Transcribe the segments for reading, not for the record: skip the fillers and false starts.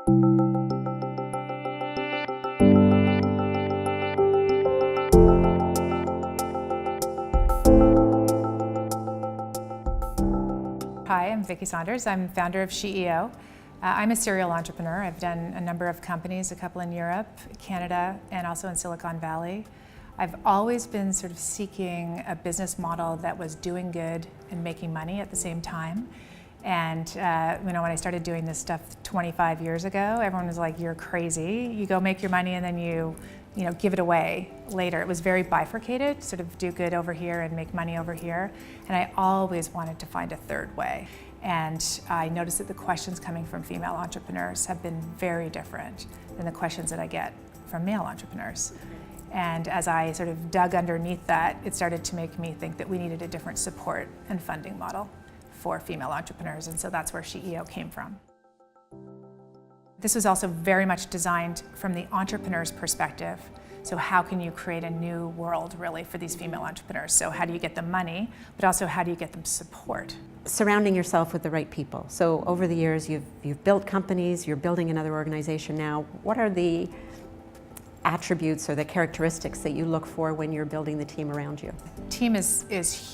Hi, I'm Vicki Saunders. I'm founder of SheEO. I'm a serial entrepreneur. I've done a number of companies, a couple in Europe, Canada, and also in Silicon Valley. I've always been sort of seeking a business model that was doing good and making money at the same time. And when I started doing this stuff 25 years ago, everyone was like, "You're crazy. You go make your money and then you give it away later." It was very bifurcated, sort of do good over here and make money over here. And I always wanted to find a third way. And I noticed that the questions coming from female entrepreneurs have been very different than the questions that I get from male entrepreneurs. And as I sort of dug underneath that, it started to make me think that we needed a different support and funding model for female entrepreneurs. And so that's where SheEO came from. This was also very much designed from the entrepreneur's perspective. So how can you create a new world really for these female entrepreneurs? So how do you get them money, but also how do you get them support? Surrounding yourself with the right people. So over the years you've built companies, you're building another organization now. What are the attributes or the characteristics that you look for when you're building the team around you? Team is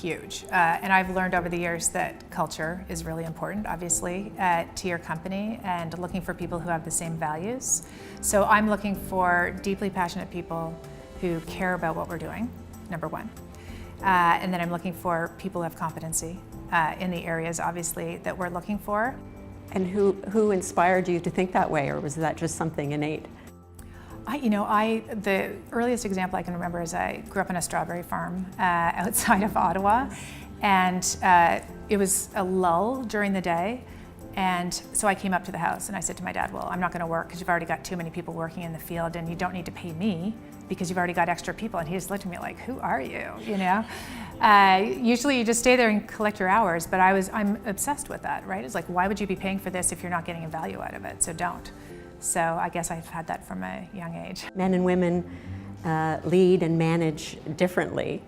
huge, and I've learned over the years that culture is really important, obviously, to your company, and looking for people who have the same values. So I'm looking for deeply passionate people who care about what we're doing, number one. And then I'm looking for people who have competency in the areas, obviously, that we're looking for. And who inspired you to think that way, or was that just something innate? The earliest example I can remember is I grew up on a strawberry farm outside of Ottawa, and it was a lull during the day, and so I came up to the house and I said to my dad, "Well, I'm not going to work because you've already got too many people working in the field, and you don't need to pay me because you've already got extra people." And he just looked at me like, "Who are you?" Usually you just stay there and collect your hours, but I'm obsessed with that, right? It's like, why would you be paying for this if you're not getting a value out of it? So don't. So I guess I've had that from a young age. Men and women lead and manage differently.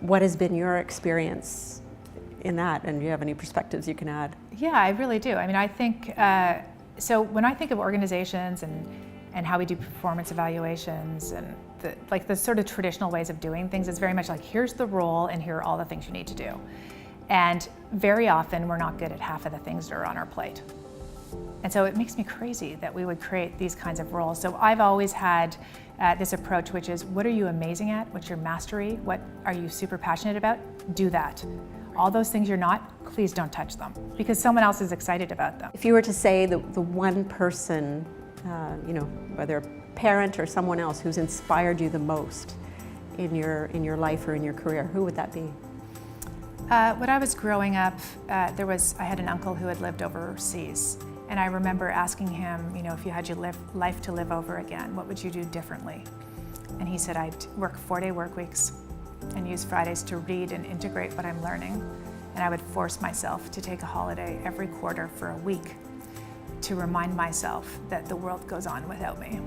What has been your experience in that, and do you have any perspectives you can add? Yeah, I really do. I think, so when I think of organizations and how we do performance evaluations and the sort of traditional ways of doing things, it's very much like, here's the role and here are all the things you need to do. And very often we're not good at half of the things that are on our plate. And so it makes me crazy that we would create these kinds of roles. So I've always had this approach, which is, what are you amazing at? What's your mastery? What are you super passionate about? Do that. All those things you're not, please don't touch them, because someone else is excited about them. If you were to say the one person, whether a parent or someone else, who's inspired you the most in your life or in your career, who would that be? When I was growing up, I had an uncle who had lived overseas. And I remember asking him, if you had your life to live over again, what would you do differently? And he said, I'd work 4-day work weeks and use Fridays to read and integrate what I'm learning. And I would force myself to take a holiday every quarter for a week to remind myself that the world goes on without me.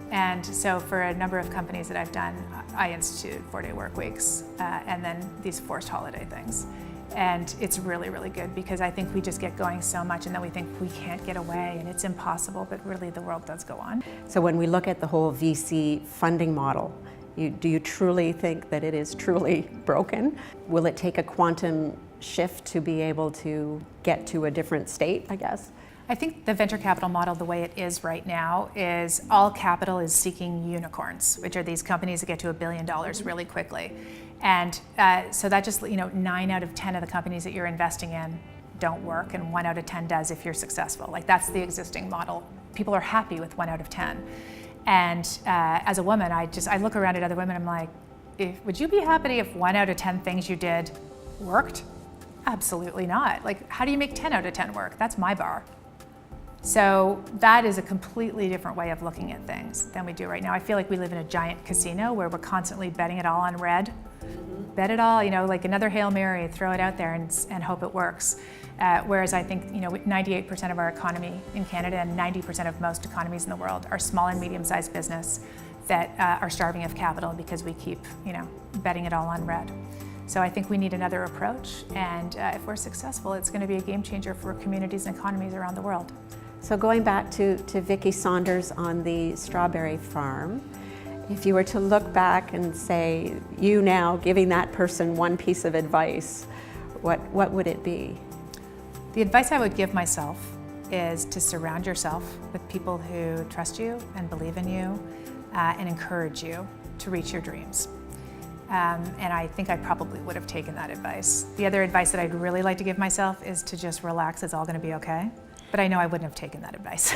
And so for a number of companies that I've done, I instituted 4-day work weeks and then these forced holiday things. And it's really, really good, because I think we just get going so much and then we think we can't get away and it's impossible, but really the world does go on. So when we look at the whole VC funding model, do you truly think that it is truly broken? Will it take a quantum shift to be able to get to a different state, I guess? I think the venture capital model, the way it is right now, is all capital is seeking unicorns, which are these companies that get to $1 billion really quickly. And so that just, 9 out of 10 of the companies that you're investing in don't work, and 1 out of 10 does if you're successful. Like, that's the existing model. People are happy with 1 out of 10. And as a woman, I look around at other women, I'm like, would you be happy if 1 out of 10 things you did worked? Absolutely not. Like, how do you make 10 out of 10 work? That's my bar. So that is a completely different way of looking at things than we do right now. I feel like we live in a giant casino where we're constantly betting it all on red. Bet it all, like another Hail Mary, throw it out there and hope it works. Whereas I think 98% of our economy in Canada and 90% of most economies in the world are small and medium-sized business that are starving of capital because we keep betting it all on red. So I think we need another approach, and if we're successful, it's going to be a game changer for communities and economies around the world. So going back to Vicki Saunders on the strawberry farm, if you were to look back and say, you now giving that person one piece of advice, what would it be? The advice I would give myself is to surround yourself with people who trust you and believe in you and encourage you to reach your dreams. And I think I probably would have taken that advice. The other advice that I'd really like to give myself is to just relax, it's all going to be okay. But I know I wouldn't have taken that advice.